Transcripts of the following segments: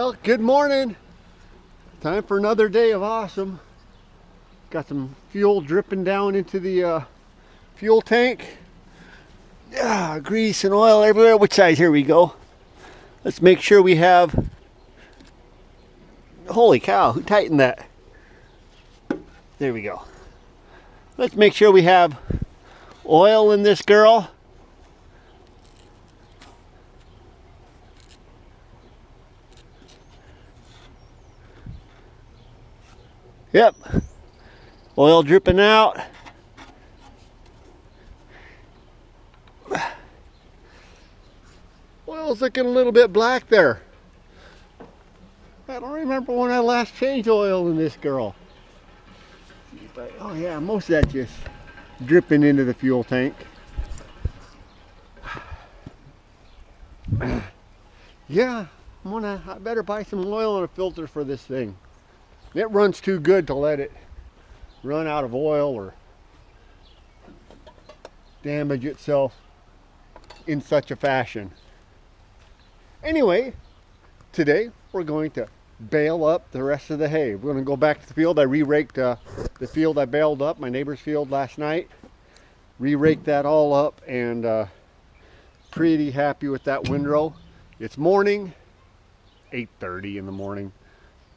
Well, good morning. Time for another day of awesome. Got some fuel dripping down into the fuel tank. Grease and oil everywhere. Which side? Here we go. Let's make sure we have... Holy cow, who tightened that? There we go. Let's make sure we have oil in this girl. Yep. Oil dripping out. Oil's looking a little bit black there. I don't remember when I last changed oil in this girl. But, oh yeah, most of that just dripping into the fuel tank. Yeah, I better buy some oil and a filter for this thing. It runs too good to let it run out of oil or damage itself in such a fashion. Anyway, today we're going to bale up the rest of the hay. We're going to go back to the field. I re-raked the field I baled up, my neighbor's field last night. Re-raked that all up and pretty happy with that windrow. It's morning, 8:30 in the morning.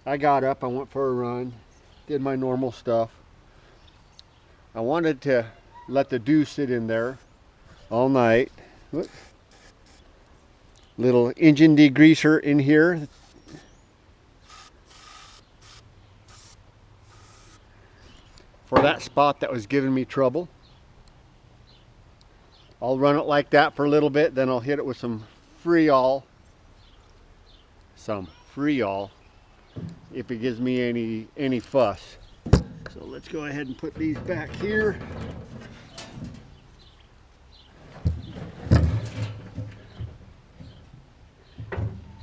I got up, I went for a run, did my normal stuff. I wanted to let the dew sit in there all night. Whoops. Little engine degreaser in here. For that spot that was giving me trouble. I'll run it like that for a little bit, then I'll hit it with some Freol. If it gives me any fuss. So let's go ahead and put these back here.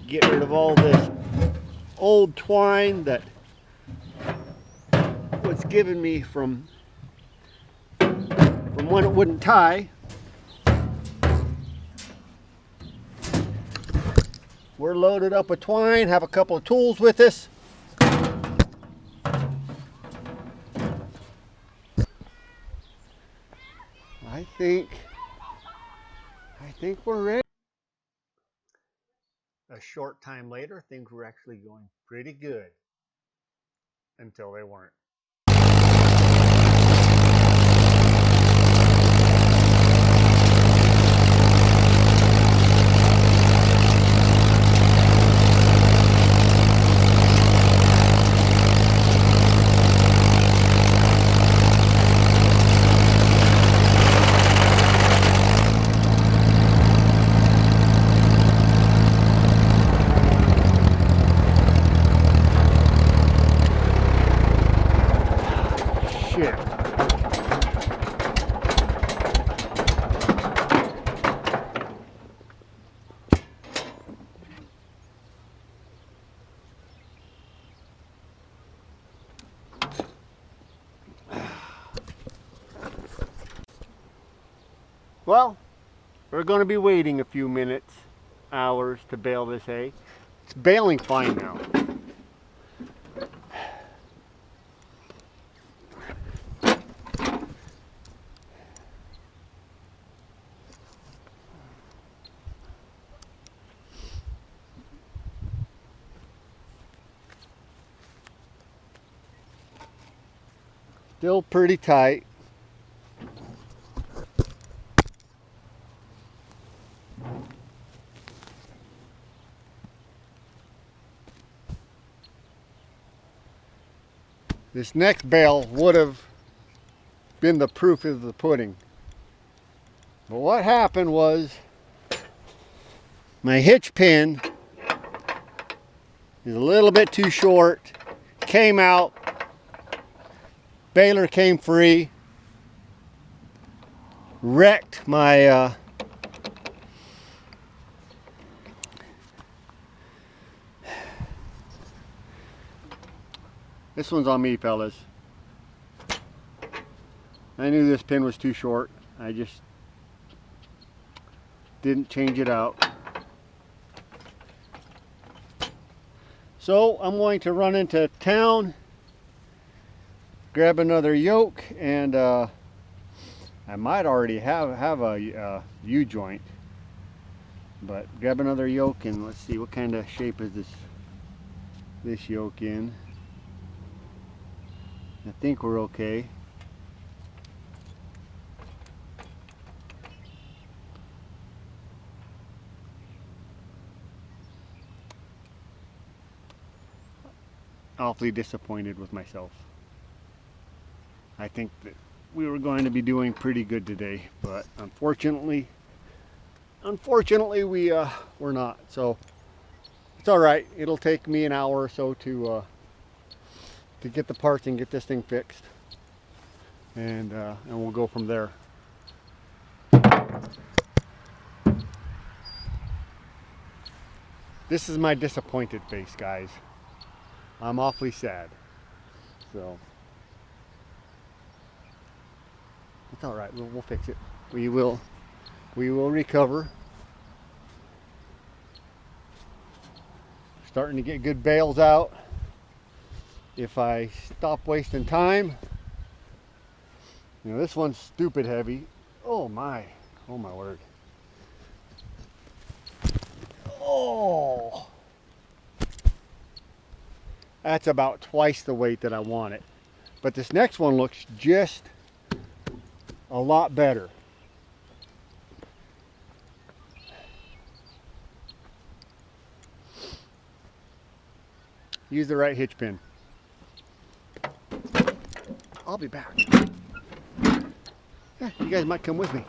Get rid of all this old twine that was given me from when it wouldn't tie. We're loaded up with twine, have a couple of tools with us. I think we're ready. A short time later, things were actually going pretty good until they weren't. Well, we're going to be waiting a few minutes, hours to bale this hay. It's baling fine now. Still pretty tight. This next bale would have been the proof of the pudding. But what happened was my hitch pin is a little bit too short, came out, baler came free, wrecked my this one's on me, fellas. I knew this pin was too short. I just didn't change it out. So I'm going to run into town, grab another yoke, and I might already have a U-joint, but grab another yoke and let's see what kind of shape is this yoke in. I think we're okay. Awfully disappointed with myself. I think that we were going to be doing pretty good today, but unfortunately we're not. So it's all right. It'll take me an hour or so to get the parts and get this thing fixed, and we'll go from there. This is my disappointed face, guys. I'm awfully sad. So it's all right. We'll fix it. We will recover. Starting to get good bales out. If I stop wasting time, you know, this one's stupid heavy. Oh my word. Oh, that's about twice the weight that I want it. But this next one looks just a lot better. Use the right hitch pin. I'll be back. Yeah, you guys might come with me.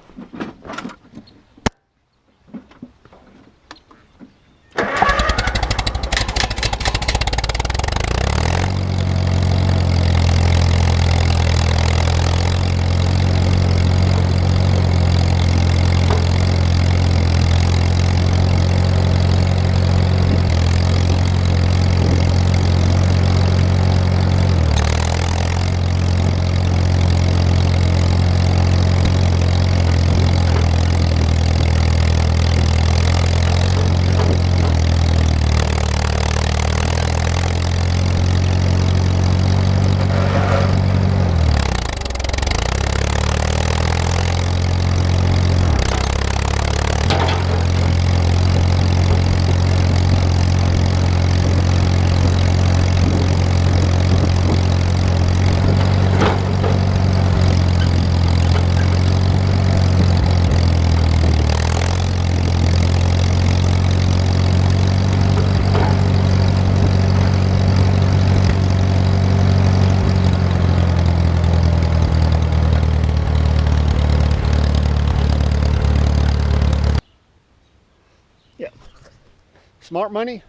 Smart money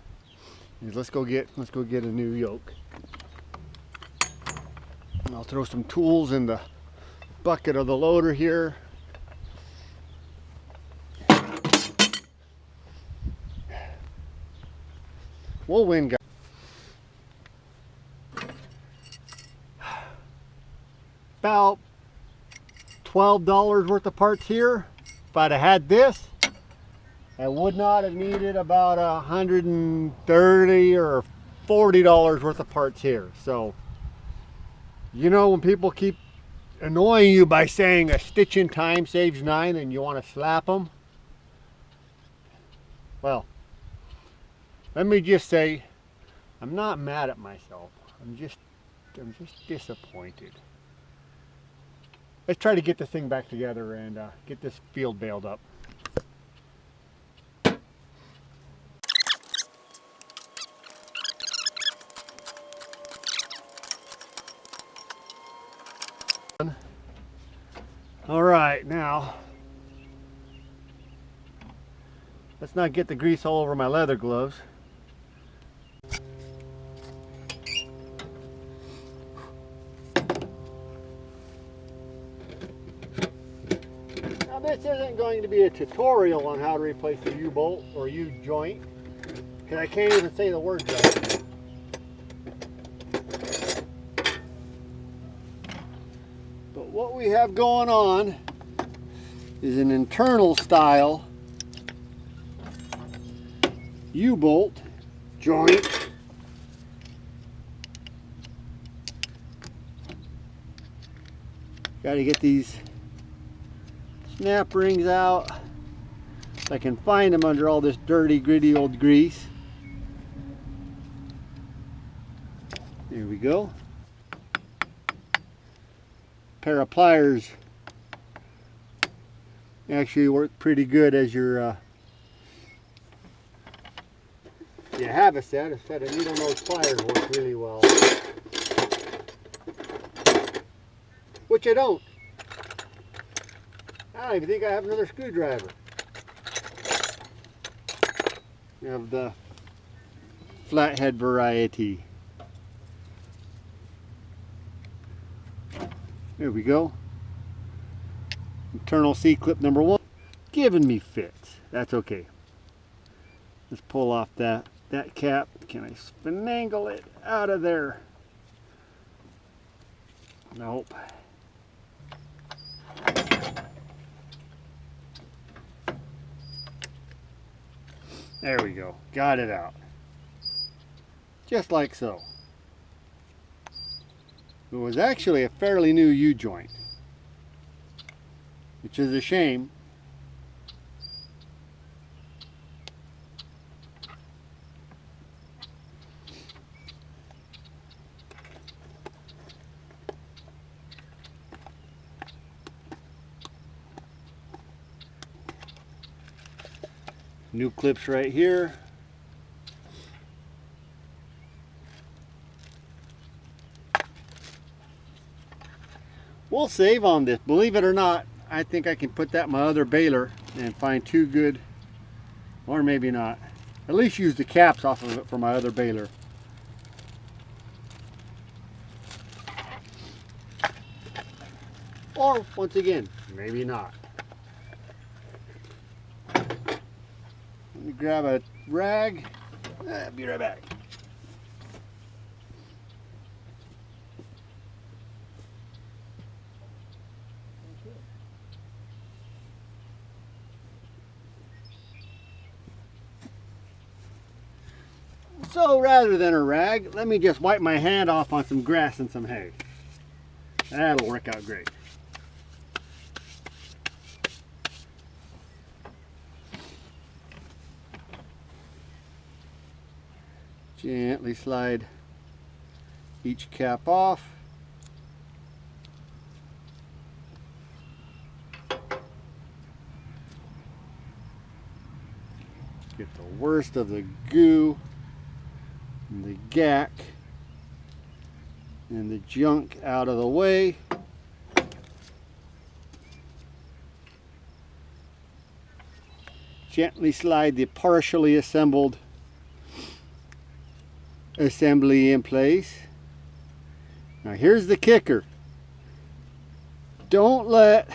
is let's go get a new yoke. I'll throw some tools in the bucket of the loader here. We'll win, guys. About $12 worth of parts here. If I'd have had this, I would not have needed about $130 or $40 worth of parts here. So, you know, when people keep annoying you by saying a stitch in time saves 9 and you want to slap them, well, let me just say, I'm not mad at myself. I'm just disappointed. Let's try to get this thing back together and get this field baled up. All right, now let's not get the grease all over my leather gloves. Now this isn't going to be a tutorial on how to replace the U-bolt or U-joint, because I can't even say the word right. What we have going on is an internal style U-bolt joint Got to get these snap rings out. If I can find them under all this dirty, gritty old grease. There we go. Pair of pliers actually work pretty good as your you have a set of needle nose pliers work really well. Which I don't. I don't even think I have another screwdriver. I have the flathead variety. There we go. Internal C-clip number 1. Giving me fits. That's okay. Let's pull off that cap. Can I finagle it out of there? Nope. There we go. Got it out. Just like so. It was actually a fairly new U-joint, which is a shame. New clips right here. We'll save on this. Believe it or not, I think I can put that in my other baler and find 2 good, or maybe not. At least use the caps off of it for my other baler. Or, once again, maybe not. Let me grab a rag. Be right back. So rather than a rag, let me just wipe my hand off on some grass and some hay. That'll work out great. Gently slide each cap off. Get the worst of the goo and the gack and the junk out of the way. Gently slide the partially assembled assembly in place. Now here's the kicker. Don't let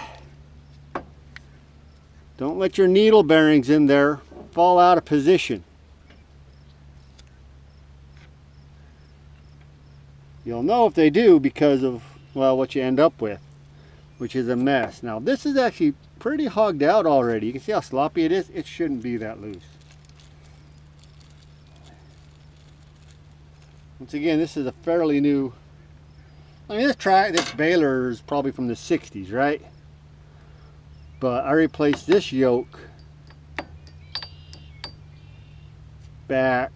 your needle bearings in there fall out of position. You'll know if they do because of, well, what you end up with, which is a mess. Now this is actually pretty hogged out already. You can see how sloppy it is. It shouldn't be that loose. Once again, this is a fairly new, I mean this baler is probably from the 60s, right? But I replaced this yoke back,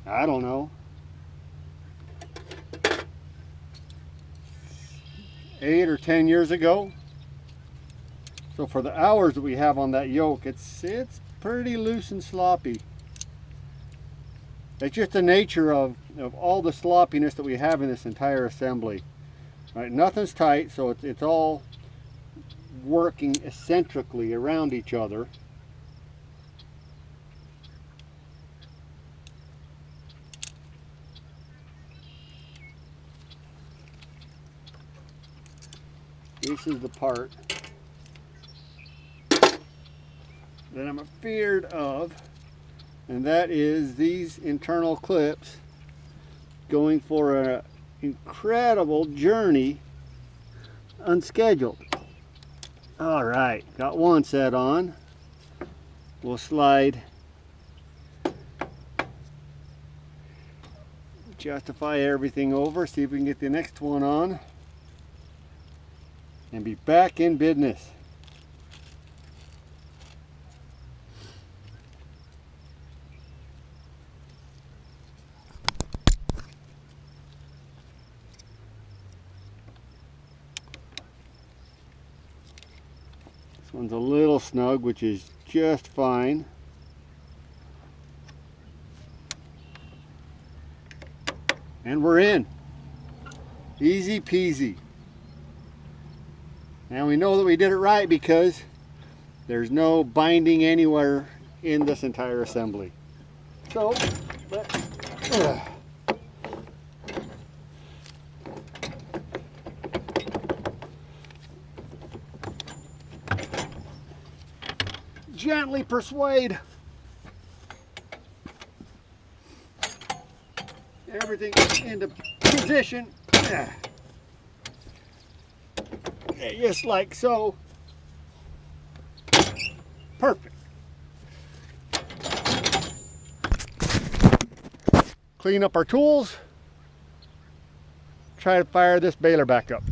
I don't know, 8 or 10 years ago. So for the hours that we have on that yoke, it's pretty loose and sloppy. It's just the nature of all the sloppiness that we have in this entire assembly. Right, nothing's tight, so it's all working eccentrically around each other. This is the part that I'm afeared of, and that is these internal clips going for an incredible journey unscheduled. All right, got one set on. We'll slide, justify everything over, see if we can get the next one on. and be back in business. This one's a little snug, which is just fine. And we're in. Easy peasy. And we know that we did it right because there's no binding anywhere in this entire assembly. So, gently persuade everything into position. Just like so. Perfect. Clean up our tools. Try to fire this baler back up.